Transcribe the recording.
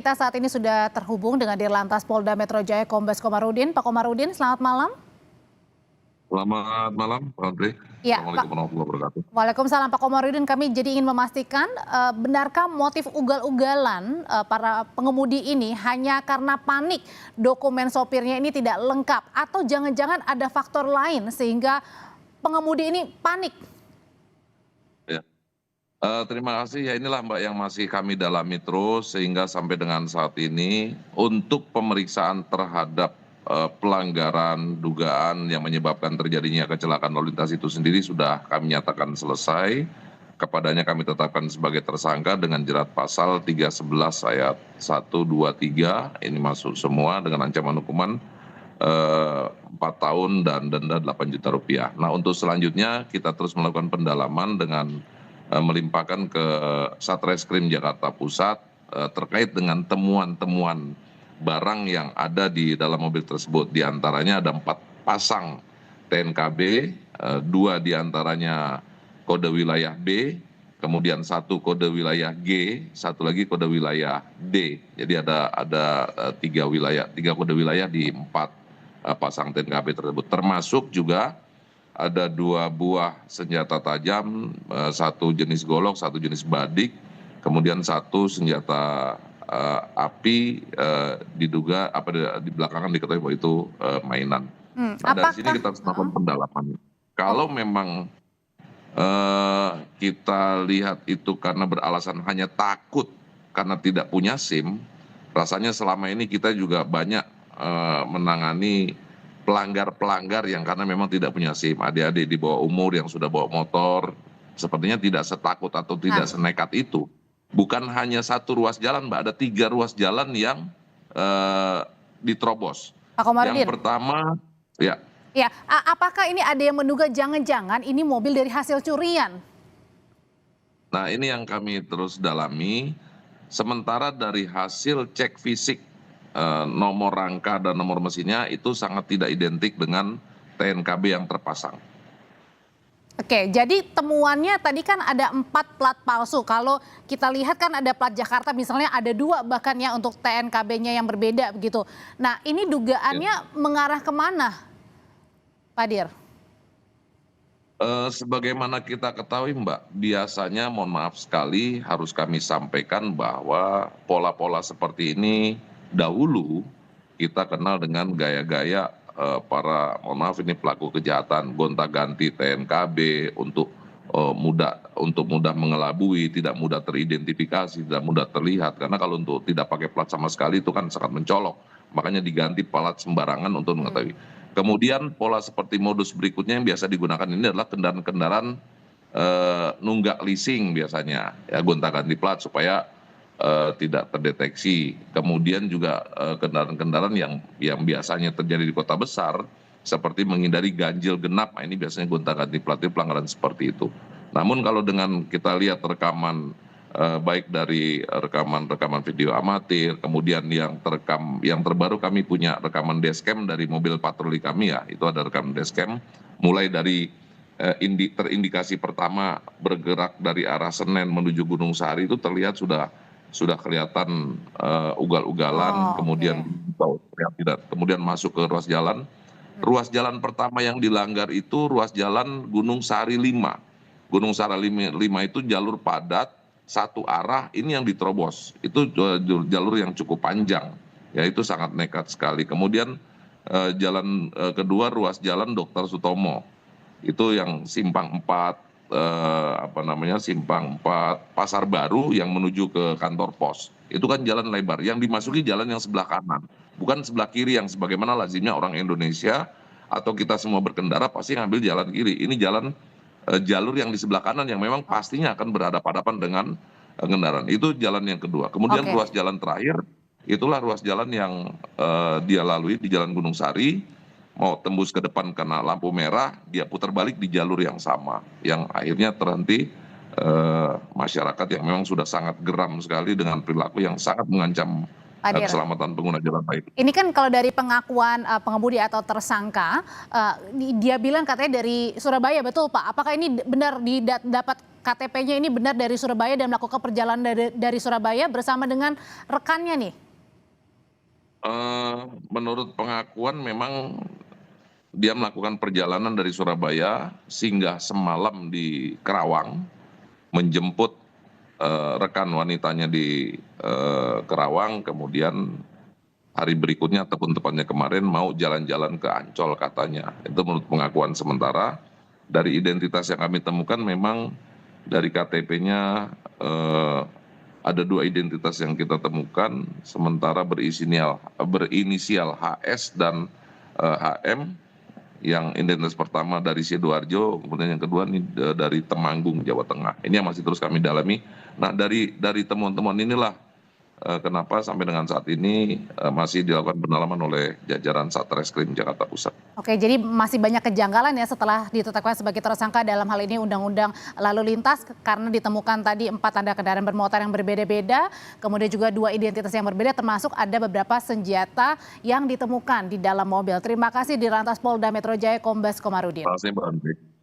Kita saat ini sudah terhubung dengan Dirlantas Polda Metro Jaya Kombes Komarudin. Pak Komarudin, selamat malam. Selamat malam, Pak Andre. Ya, Pak. Assalamualaikum warahmatullahi wabarakatuh. Waalaikumsalam Pak Komarudin. Kami jadi ingin memastikan benarkah motif ugal-ugalan para pengemudi ini hanya karena panik dokumen sopirnya ini tidak lengkap atau jangan-jangan ada faktor lain sehingga pengemudi ini panik? Ya. Terima kasih. Ya inilah Mbak yang masih kami dalami terus sehingga sampai dengan saat ini untuk pemeriksaan terhadap pelanggaran dugaan yang menyebabkan terjadinya kecelakaan lalu lintas itu sendiri sudah kami nyatakan selesai. Kepadanya kami tetapkan sebagai tersangka dengan jerat pasal 311 ayat 1, 2, 3. Ini masuk semua dengan ancaman hukuman 4 tahun dan denda 8 juta rupiah. Nah untuk selanjutnya kita terus melakukan pendalaman dengan melimpahkan ke Satreskrim Jakarta Pusat terkait dengan temuan-temuan barang yang ada di dalam mobil tersebut. Di antaranya ada 4 pasang TNKB, 2 diantaranya kode wilayah B, kemudian 1 kode wilayah G, 1 lagi kode wilayah D. Jadi ada 3 kode wilayah di 4 pasang TNKB tersebut. Termasuk juga ada 2 buah senjata tajam, 1 jenis golok, 1 jenis badik, kemudian 1 senjata api diduga di belakangan diketahui bahwa itu mainan. Nah dari sini kita harus melakukan pendalaman. Kalau memang kita lihat itu karena beralasan hanya takut karena tidak punya SIM, rasanya selama ini kita juga banyak menangani pelanggar-pelanggar yang karena memang tidak punya SIM, adik-adik di bawah umur yang sudah bawa motor, sepertinya tidak setakut atau tidak senekat itu. Bukan hanya 1 ruas jalan, Mbak, ada 3 ruas jalan yang diterobos. Pak Komarudin. Yang pertama, ya. Ya, apakah ini ada yang menduga jangan-jangan ini mobil dari hasil curian? Nah ini yang kami terus dalami, sementara dari hasil cek fisik nomor rangka dan nomor mesinnya itu sangat tidak identik dengan TNKB yang terpasang. Oke, jadi temuannya tadi kan ada 4 plat palsu. Kalau kita lihat kan ada plat Jakarta misalnya ada 2 bahkan ya untuk TNKB-nya yang berbeda begitu. Nah ini dugaannya mengarah kemana, Pak Dir? Sebagaimana kita ketahui Mbak, biasanya mohon maaf sekali harus kami sampaikan bahwa pola-pola seperti ini dahulu kita kenal dengan gaya-gaya para mohon maaf ini pelaku kejahatan gonta-ganti TNKB untuk mudah mengelabui, tidak mudah teridentifikasi, tidak mudah terlihat. Karena kalau untuk tidak pakai plat sama sekali itu kan sangat mencolok, makanya diganti plat sembarangan untuk mengetahui. Kemudian pola seperti modus berikutnya yang biasa digunakan ini adalah kendaraan-kendaraan nunggak leasing biasanya, ya gonta-ganti plat supaya tidak terdeteksi. Kemudian juga kendaraan-kendaraan yang biasanya terjadi di kota besar seperti menghindari ganjil genap. Nah, ini biasanya gonta-ganti plat, itu pelanggaran seperti itu. Namun kalau dengan kita lihat rekaman baik dari rekaman video amatir, kemudian yang terbaru kami punya rekaman dashcam dari mobil patroli kami, ya itu ada rekaman dashcam mulai dari terindikasi pertama bergerak dari arah Senen menuju Gunung Sahari itu terlihat sudah kelihatan ugal-ugalan, kemudian kemudian masuk ke ruas jalan. Ruas jalan pertama yang dilanggar itu ruas jalan Gunung Sahari 5. Gunung Sahari 5 itu jalur padat 1 arah, ini yang diterobos. Itu jalur yang cukup panjang, ya itu sangat nekat sekali. Kemudian jalan kedua ruas jalan Dr. Sutomo, itu yang simpang 4 simpang 4 Pasar Baru yang menuju ke kantor pos. Itu kan jalan lebar, yang dimasuki jalan yang sebelah kanan, bukan sebelah kiri yang sebagaimana lazimnya orang Indonesia atau kita semua berkendara pasti ngambil jalan kiri. Ini jalur yang di sebelah kanan yang memang pastinya akan berhadapan-hadapan dengan kendaraan. Itu jalan yang kedua. Kemudian ruas jalan terakhir, itulah ruas jalan yang dia lalui di Jalan Gunung Sari, mau tembus ke depan karena lampu merah, dia putar balik di jalur yang sama, yang akhirnya terhenti masyarakat yang memang sudah sangat geram sekali dengan perilaku yang sangat mengancam keselamatan pengguna jalan lain. Ini kan kalau dari pengakuan pengemudi atau tersangka, dia bilang katanya dari Surabaya, betul Pak? Apakah ini benar didapatkan KTP-nya ini benar dari Surabaya dan melakukan perjalanan dari Surabaya bersama dengan rekannya nih? Menurut pengakuan memang dia melakukan perjalanan dari Surabaya, singgah semalam di Kerawang, menjemput rekan wanitanya di Kerawang, kemudian hari berikutnya ataupun tepatnya kemarin mau jalan-jalan ke Ancol katanya. Itu menurut pengakuan sementara. Dari identitas yang kami temukan memang dari KTP-nya ada 2 identitas yang kita temukan, sementara berinisial HS dan HM. Yang identitas pertama dari Sidoarjo, kemudian yang kedua ini dari Temanggung, Jawa Tengah. Ini yang masih terus kami dalami. Nah, dari temuan-temuan inilah kenapa sampai dengan saat ini masih dilakukan pendalaman oleh jajaran Satreskrim Jakarta Pusat. Oke, jadi masih banyak kejanggalan ya setelah ditetapkan sebagai tersangka dalam hal ini Undang-Undang Lalu Lintas karena ditemukan tadi 4 tanda kendaraan bermotor yang berbeda-beda, kemudian juga 2 identitas yang berbeda termasuk ada beberapa senjata yang ditemukan di dalam mobil. Terima kasih Dirlantas Polda Metro Jaya Kombes Komarudin. Terima kasih, Mbak Andri.